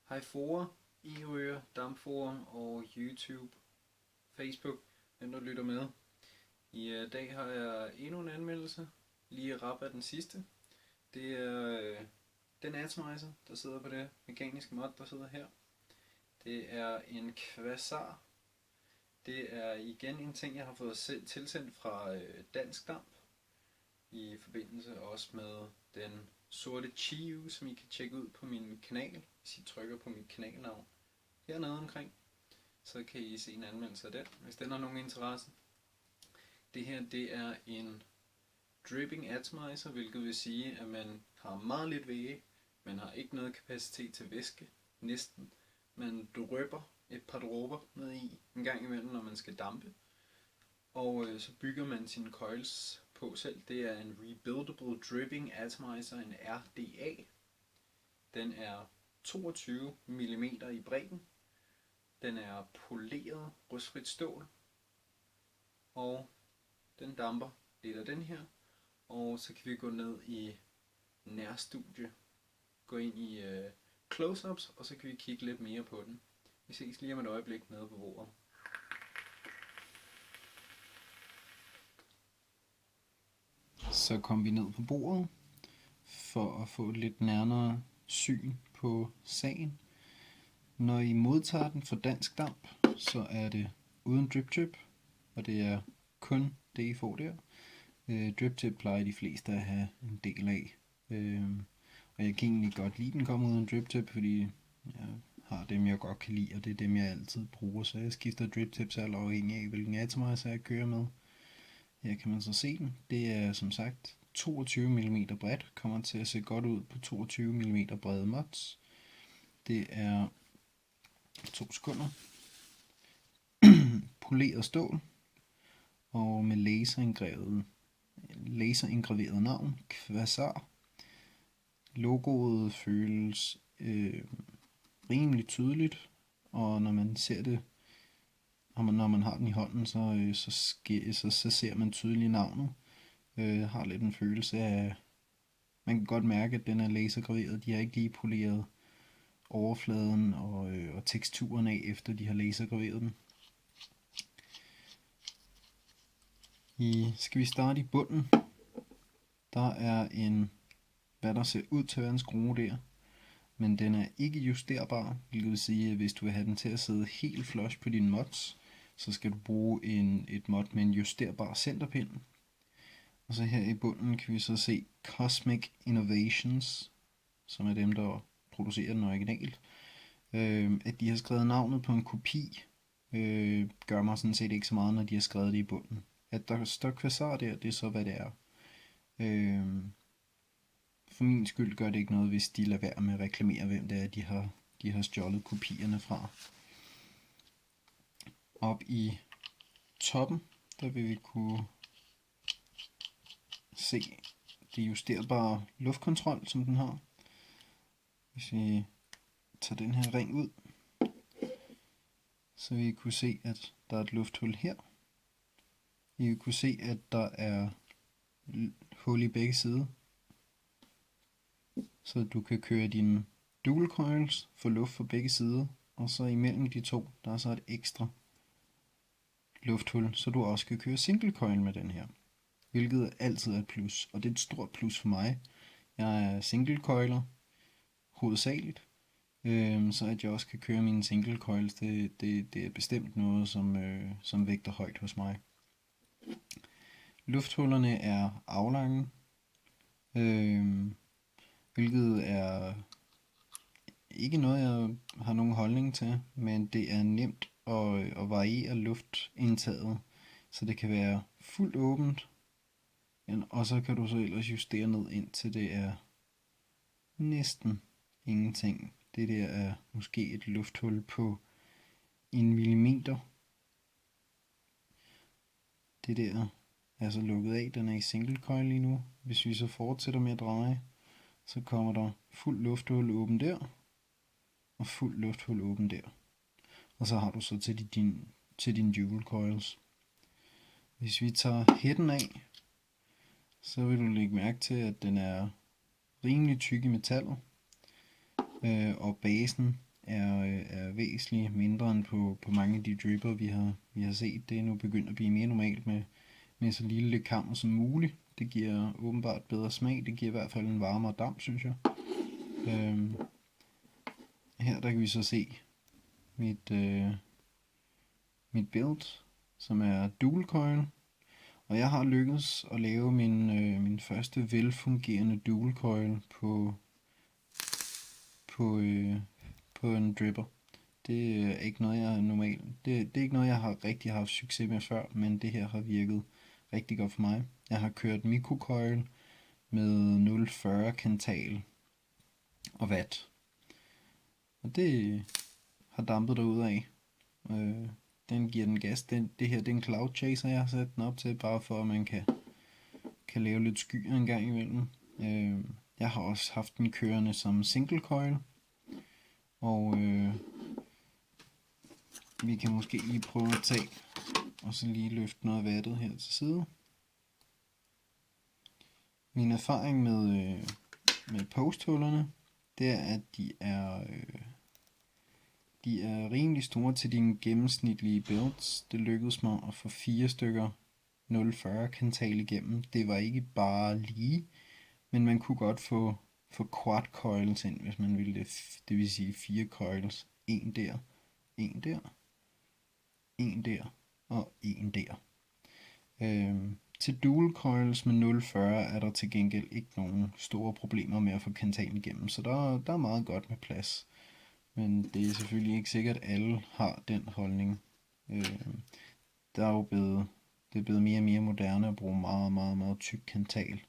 Hej Fora, e-hører, Dampforum og YouTube, Facebook, hvem der lytter med. I dag har jeg endnu en anmeldelse, lige rap af den sidste. Det er den atomizer, der sidder på det mekaniske mod, der sidder her. Det er en Quasar. Det er igen en ting, jeg har fået tilsendt fra Dansk Damp, i forbindelse også med den sorte Chiu, som I kan tjekke ud på min kanal, hvis I trykker på mit kanalnavn hernede omkring. Så kan I se en anmeldelse af den, hvis den har nogen interesse. Det her, det er en dripping atomizer, hvilket vil sige, at man har meget lidt væge, man har ikke noget kapacitet til væske, næsten. Man drypper et par dråber ned i en gang imellem, når man skal dampe. Og så bygger man sine coils på selv. Det er en Rebuildable Dripping Atomizer, en RDA. Den er 22 mm i bredden. Den er poleret rustfrit stål. Og den damper lidt af den her. Og så kan vi gå ned i nærstudie. Gå ind i close-ups, og så kan vi kigge lidt mere på den. Vi ses lige om et øjeblik nede på bordet. Så kom vi ned på bordet for at få et lidt nærmere syn på sagen. Når I modtager den fra Dansk Damp, så er det uden drip tip, og det er kun det I får der. Drip tip plejer de fleste at have en del af, og jeg kan egentlig godt lide den kommer uden drip tip, fordi jeg har dem jeg godt kan lide, og det er dem jeg altid bruger, så jeg skifter drip tips alt afhængig af hvilken atomizer jeg kører med. Her kan man så se den. Det er som sagt 22 mm bredt. Kommer til at se godt ud på 22 mm brede mods. Det er 2 sekunder. Poleret stål. Og med laserindgraveret navn. Quasar. Logoet føles rimelig tydeligt. Og når man ser det, når man har den i hånden, så ser man tydeligt navnet. Har lidt en følelse af, man kan godt mærke, at den er lasergraveret. De har ikke lige poleret overfladen og teksturen af, efter de har lasergraveret den. Skal vi starte i bunden. Der er hvad der ser ud til at være en skrue der. Men den er ikke justerbar, hvilket vil sige, at hvis du vil have den til at sidde helt flush på dine mods, så skal du bruge et mod med en justerbar centerpind. Og så her i bunden kan vi så se Cosmic Innovations, som er dem, der producerer den originalt. At de har skrevet navnet på en kopi, gør mig sådan set ikke så meget, når de har skrevet det i bunden. At der står Quasar der, det er så hvad det er. For min skyld gør det ikke noget, hvis de lader være med at reklamere, hvem det er, de har stjålet kopierne fra. Op i toppen, der vil vi kunne se det justerbare luftkontrol, som den har. Hvis vi tager den her ring ud, så vil I kunne se, at der er et lufthul her. I vil kunne se, at der er hul i begge sider, så du kan køre dine dual coils, få luft fra begge sider, og så imellem de to, der er så et ekstra lufthul, så du også kan køre single coil med den her. Hvilket altid er et plus, og det er et stort plus for mig. Jeg er single coiler hovedsageligt, så at jeg også kan køre mine single coils, det er bestemt noget, som vægter højt hos mig. Lufthullerne er aflange, hvilket er ikke noget, jeg har nogen holdning til, men det er nemt at variere luftindtaget, så det kan være fuldt åbent, og så kan du så ellers justere ned indtil det er næsten ingenting. Det der er måske et lufthul på 1 millimeter. Det der er så lukket af, den er i single coil lige nu. Hvis vi så fortsætter med at dreje, så kommer der fuld lufthul åben der, og fuld lufthul åben der. Og så har du så til din dual coils. Hvis vi tager headen af, så vil du lægge mærke til, at den er rimelig tyk i metallet, og basen er væsentligt mindre end på mange af de dripper, vi har set. Det er nu begyndt at blive mere normalt med så lille kammer som muligt. Det giver åbenbart bedre smag. Det giver i hvert fald en varmere damp, synes jeg. Her der kan vi så se mit build, som er dual coil. Og jeg har lykkedes at lave min første velfungerende dual coil på en dripper. Det er ikke noget, jeg normalt... Det er ikke noget, jeg har rigtig haft succes med før, men det her har virket rigtig godt for mig. Jeg har kørt microcoil med 0,40 kantal og watt. Og det har dampet derudad. Den giver den gas. Det her det er en cloud chaser, jeg har sat den op til, bare for at man kan lave lidt skyer en gang imellem. Jeg har også haft den kørende som single coil. Og vi kan måske lige prøve at tage og så lige løfte noget af vattet her til side. Min erfaring med posthullerne, det er, at de er rimelig store til dine gennemsnitlige builds. Det lykkedes mig at få 4 stykker 0,40 kantal igennem. Det var ikke bare lige, men man kunne godt få quad coils ind, hvis man ville det. Det vil sige 4 coils. En der, en der, en der og en der. Til dual coils med 0,40 er der til gengæld ikke nogen store problemer med at få kantalen igennem, så der er meget godt med plads. Men det er selvfølgelig ikke sikkert, at alle har den holdning. Det er blevet mere og mere moderne at bruge meget, meget, meget tyk kantal.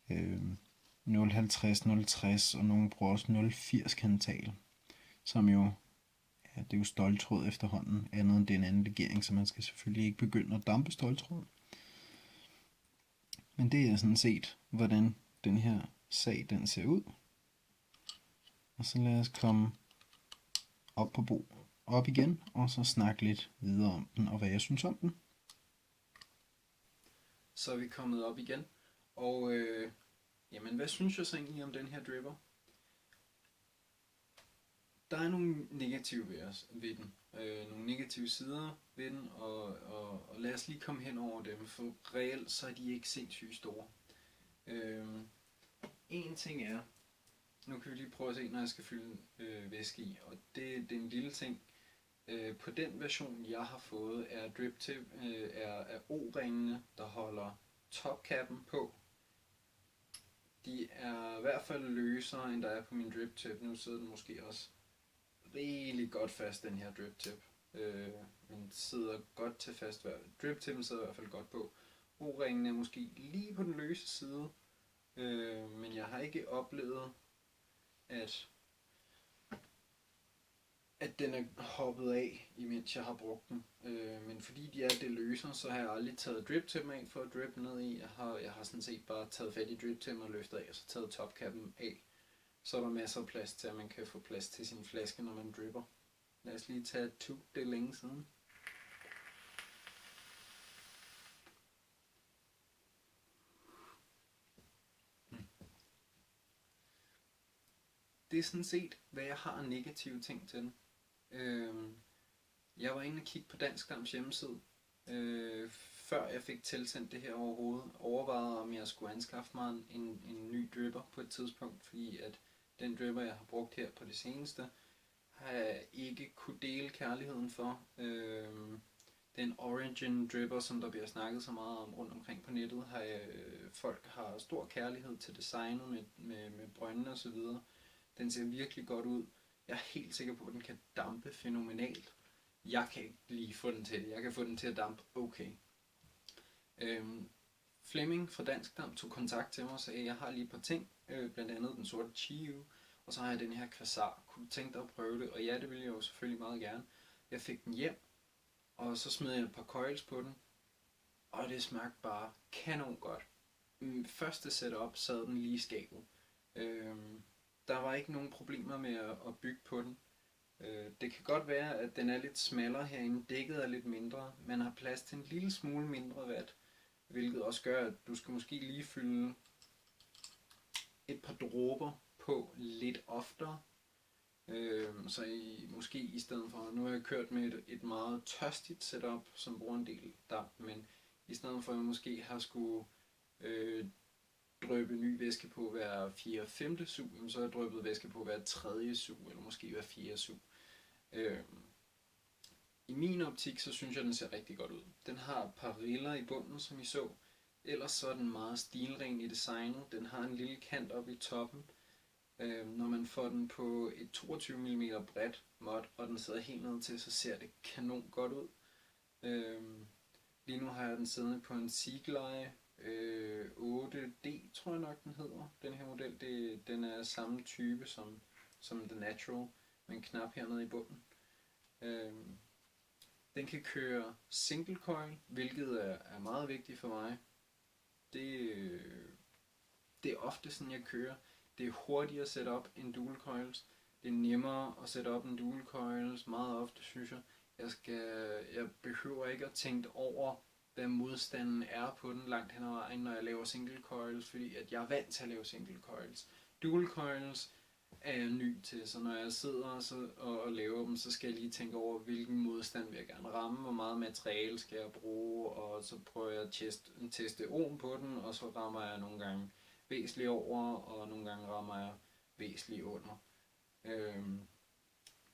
0,50, 0,60 og nogen bruger også 0,80 kantal, som jo, ja, det er jo ståltråd efterhånden, andet end den anden legering, så man skal selvfølgelig ikke begynde at dampe ståltråd. Men det er sådan set, hvordan den her sag den ser ud. Og så lad os komme op igen, og så snakke lidt videre om den, og hvad jeg synes om den. Så er vi kommet op igen, og jamen hvad synes jeg så egentlig om den her dripper? Der er nogle negative ved den, nogle negative sider ved den, og lad os lige komme hen over dem, for reelt så er de ikke sindssygt store. En ting er, nu kan vi lige prøve at se, når jeg skal fylde væske i, og det er en lille ting. På den version, jeg har fået, er drip tip er O-ringene, der holder topkappen på. De er i hvert fald løsere, end der er på min drip tip. Nu sidder den måske også rigtig godt fast, den her drip tip. Men sidder godt til fast. Drip tippen sidder i hvert fald godt på. O-ringene er måske lige på den løse side, men jeg har ikke oplevet, at den er hoppet af, imens jeg har brugt den. Men fordi de er det løser, så har jeg aldrig taget drip-tippen af for at drippe ned i. Jeg har sådan set bare taget fat i drip-tippen og løftet af, og så taget topkappen af. Så er der masser af plads til, at man kan få plads til sin flaske, når man dripper. Lad os lige tage et tug, det er længe siden. Det er sådan set, hvad jeg har af negative ting til den. Jeg var inde og kigge på Dansk Damps hjemmeside, før jeg fik tilsendt det her overhovedet. Overvejede, om jeg skulle anskaffe mig en ny dripper på et tidspunkt, fordi at den dripper, jeg har brugt her på det seneste, har jeg ikke kunne dele kærligheden for. Den Origin dripper, som der bliver snakket så meget om rundt omkring på nettet, folk har stor kærlighed til designet med brøndene og så videre. Den ser virkelig godt ud. Jeg er helt sikker på, at den kan dampe fænomenalt. Jeg kan ikke lige få den til det. Jeg kan få den til at dampe okay. Flemming fra Dansk Damp tog kontakt til mig og sagde, at jeg har lige et par ting, blandt andet den sorte Chiyu, og så har jeg den her Quasar. Kunne du tænke dig at prøve det? Og ja, det ville jeg jo selvfølgelig meget gerne. Jeg fik den hjem, og så smed jeg et par coils på den, og det smagte bare kanon godt. Første setup sad den lige i skabet. Der var ikke nogen problemer med at bygge på den. Det kan godt være, at den er lidt smallere herinde, dækket er lidt mindre. Man har plads til en lille smule mindre watt, hvilket også gør, at du skal måske lige fylde et par dråber på lidt oftere. Så måske i stedet for, nu har jeg kørt med et meget tørstigt setup, som bruger en del damp, men i stedet for at jeg måske har skulle dryppe ny væske på hver 4-5. sug, så har jeg dryppet væske på hver 3. sug, eller måske hver 4. sug. I min optik, så synes jeg, den ser rigtig godt ud. Den har et par riller i bunden, som I så. Ellers så er den meget stilren i designet. Den har en lille kant oppe i toppen. Når man får den på et 22 mm bredt mod, og den sidder helt ned til, så ser det kanon godt ud. Lige nu har jeg den siddende på en Seagleye 8D, tror jeg nok den hedder. Den her model, den er samme type som The Natural, med en knap hernede i bunden. Den kan køre single coil, hvilket er meget vigtigt for mig. Det er ofte sådan, jeg kører. Det er hurtigere at sætte op end dual coils. Det er nemmere at sætte op end dual coils. Meget ofte synes jeg, jeg behøver ikke at tænke over, hvad modstanden er på den langt hen ad vejen, når jeg laver single coils, fordi at jeg er vant til at lave single coils. Dual coils er jeg ny til, så når jeg sidder og laver dem, så skal jeg lige tænke over, hvilken modstand vil jeg gerne ramme, hvor meget materiale skal jeg bruge, og så prøver jeg at teste ohm på den, og så rammer jeg nogle gange væsentligt over, og nogle gange rammer jeg væsentligt under.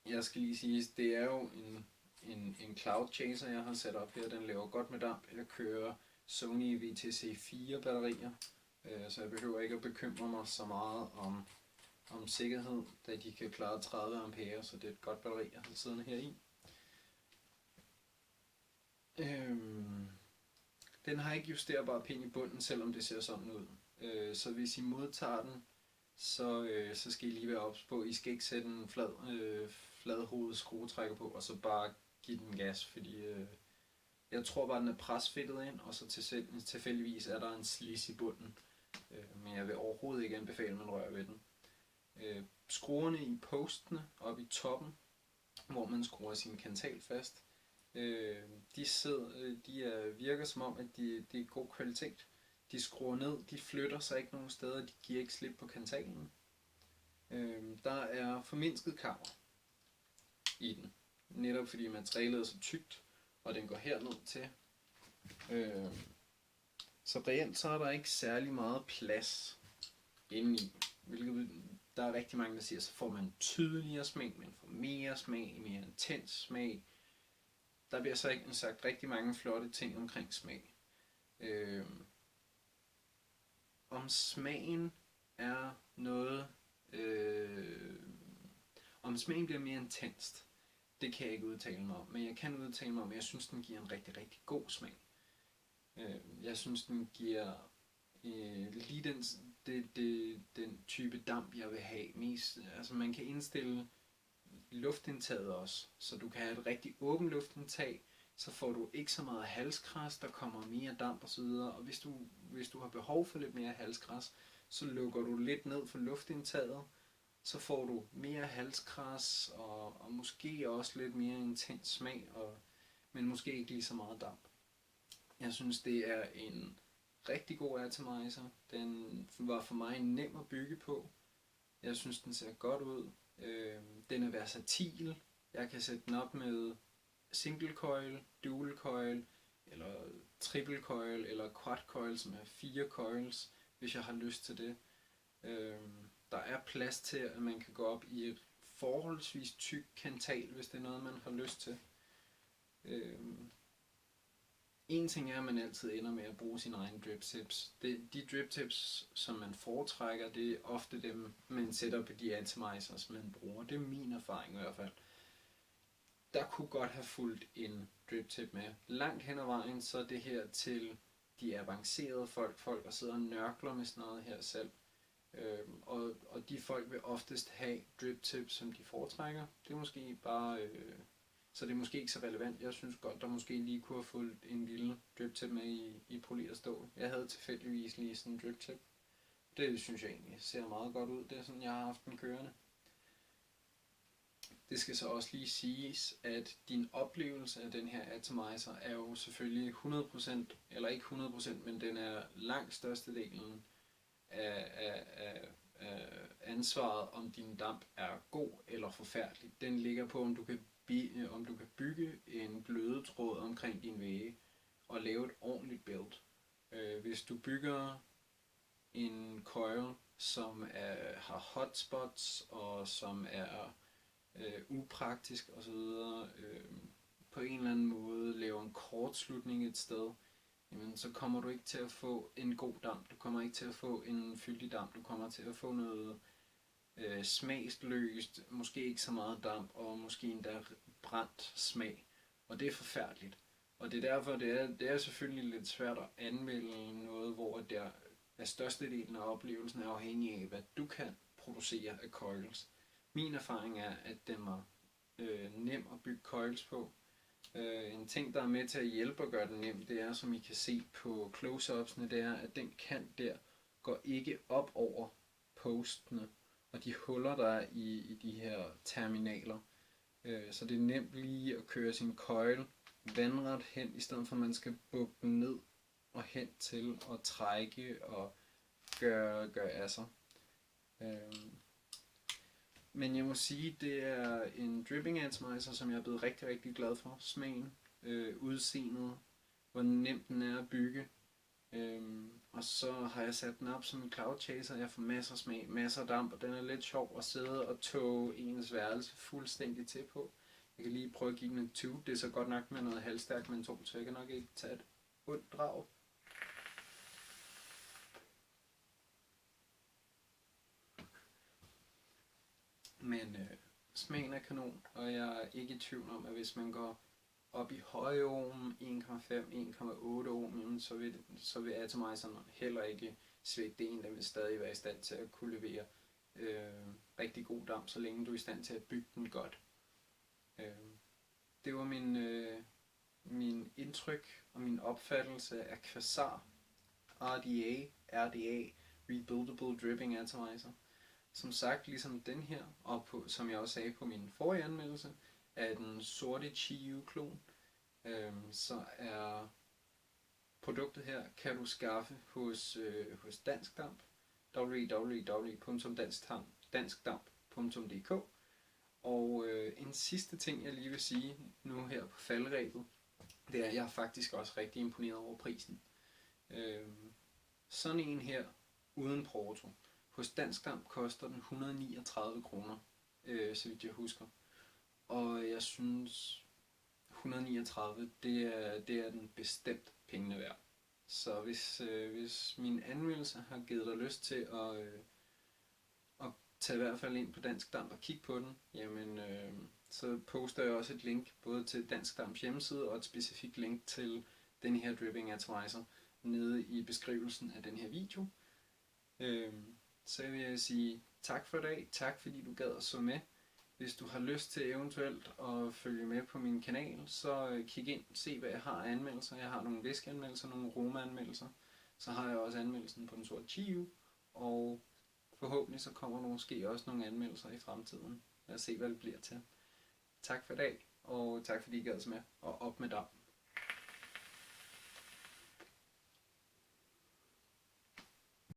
Jeg skal lige sige, det er jo en Cloud Chaser, jeg har sat op her. Den laver godt med damp. Jeg kører Sony VTC4 batterier, så jeg behøver ikke at bekymre mig så meget om sikkerhed, da de kan klare 30 ampere, så det er et godt batteri, jeg har siddende her i. Den har ikke justerbar pin i bunden, selvom det ser sådan ud. Så hvis I modtager den, så skal I lige være ops på, I skal ikke sætte en fladhovedet skruetrækker på, og så bare give den gas, fordi jeg tror bare, den er presfittet ind, og så tilfældigvis er der en slis i bunden. Men jeg vil overhovedet ikke anbefale, at man rører ved den. Skruerne i postene oppe i toppen, hvor man skruer sin kantal fast, de virker som om, at det er god kvalitet. De skruer ned, de flytter sig ikke nogen steder, de giver ikke slip på kantalen. Der er formindsket kammer i den, netop fordi materialet er så tykt, og den går herned til. Så reelt så er der ikke særlig meget plads indeni, hvilket der er rigtig mange, der siger, så får man tydeligere smag, man får mere smag, mere intens smag. Der bliver så ikke sagt rigtig mange flotte ting omkring smag. Om smagen er noget... om smagen bliver mere intenst, det kan jeg ikke udtale mig om. Men jeg kan udtale mig om, at jeg synes, den giver en rigtig, rigtig god smag. Jeg synes, den giver lige den type damp, jeg vil have mest. Altså man kan indstille luftindtaget også, så du kan have et rigtig åbent luftindtag, så får du ikke så meget halskras, der kommer mere damp osv. Og hvis du har behov for lidt mere halskras, så lukker du lidt ned for luftindtaget, så får du mere halskras og måske også lidt mere intens smag, men måske ikke lige så meget damp. Jeg synes, det er en rigtig god atomizer. Den var for mig nem at bygge på. Jeg synes, den ser godt ud. Den er versatil. Jeg kan sætte den op med single coil, dual coil, eller triple coil, eller quad coil, som er 4 coils, hvis jeg har lyst til det. Der er plads til, at man kan gå op i et forholdsvis tyk kantal, hvis det er noget, man har lyst til. En ting er, at man altid ender med at bruge sine egne drip tips. De drip tips, som man foretrækker, det er ofte dem, man sætter på de atomizers, man bruger. Det er min erfaring i hvert fald. Der kunne godt have fulgt en drip tip med. Langt hen ad vejen, så er det her til de avancerede folk, der sidder og nørkler med sådan noget her selv. Og de folk vil oftest have drip tips, som de foretrækker. Det er måske bare... Så det er måske ikke så relevant. Jeg synes godt, der måske lige kunne have fulgt en lille drip tip med i poleret stål. Jeg havde tilfældigvis lige sådan en drip tip. Det synes jeg egentlig ser meget godt ud. Det er sådan, jeg har haft den kørende. Det skal så også lige siges, at din oplevelse af den her atomizer er jo selvfølgelig 100%, eller ikke 100%, men den er langt størstedelen af ansvaret, om din damp er god eller forfærdelig. Den ligger på, om du kan bygge en glødetråd omkring din vægge og lave et ordentligt build. Hvis du bygger en coil, som har hotspots og som er upraktisk osv., på en eller anden måde laver en kortslutning et sted, jamen, så kommer du ikke til at få en god damp, du kommer ikke til at få en fyldig damp, du kommer til at få noget smagsløst, måske ikke så meget damp, og måske endda brændt smag, og det er forfærdeligt. Og det er derfor, det er selvfølgelig lidt svært at anmelde noget, hvor der er størstedelen af oplevelsen er afhængig af, hvad du kan producere af coils. Min erfaring er, at den var nem at bygge coils på. En ting, der er med til at hjælpe og gøre den nem, det er, som I kan se på close-upsene, det er, at den kant der går ikke op over postene og de huller, der er i de her terminaler. Så det er nemt lige at køre sin coil vandret hen, i stedet for at man skal bukke den ned og hen til at trække og gøre af sig. Men jeg må sige, det er en dripping atomizer, som jeg er blevet rigtig, rigtig glad for. Smagen, udseendet, hvor nemt den er at bygge. Og så har jeg sat den op som en cloud chaser. Jeg får masser af smag, masser af damp, og den er lidt sjov at sidde og tåge ens værelse fuldstændig til på. Jeg kan lige prøve at give den en tube. Det er så godt nok med noget halvstærkt mentol, så jeg kan nok ikke tage et ondt drag. Men smagen er kanon, og jeg er ikke i tvivl om, at hvis man går op i høje ohm, 1,5, 1,8 ohm, så vil atomizeren heller ikke svække det en, den vil stadig være i stand til at kunne levere rigtig god damp, så længe du er i stand til at bygge den godt. Det var min indtryk og min opfattelse af Quasar RDA, Rebuildable Dripping Atomizer. Som sagt, ligesom den her, og som jeg også sagde på min forrige anmeldelse, af den sorte Chiyu-klon, så er produktet her, kan du skaffe hos Dansk Damp, www.danskdamp.dk. Og en sidste ting, jeg lige vil sige nu her på faldrebet, det er, at jeg er faktisk også rigtig imponeret over prisen. Sådan en her, uden porto, hos Dansk Damp koster den 139 kroner, så vidt jeg husker. Og jeg synes 139, det er den bestemt pengene værd. Så hvis min anmeldelse har givet dig lyst til at tage i hvert fald ind på Dansk Damp og kigge på den, jamen så poster jeg også et link både til Dansk Damps hjemmeside og et specifikt link til den her Dripping Atomizer nede i beskrivelsen af den her video. Så vil jeg sige tak for i dag, tak fordi du gad at så med. Hvis du har lyst til eventuelt at følge med på min kanal, så kig ind, se hvad jeg har af anmeldelser. Jeg har nogle væskeanmeldelser, nogle Roma-anmeldelser. Så har jeg også anmeldelsen på den sorte Chiyu, og forhåbentlig så kommer der måske også nogle anmeldelser i fremtiden. Lad os se hvad det bliver til. Tak for i dag, og tak fordi I gad så med, og op med damp.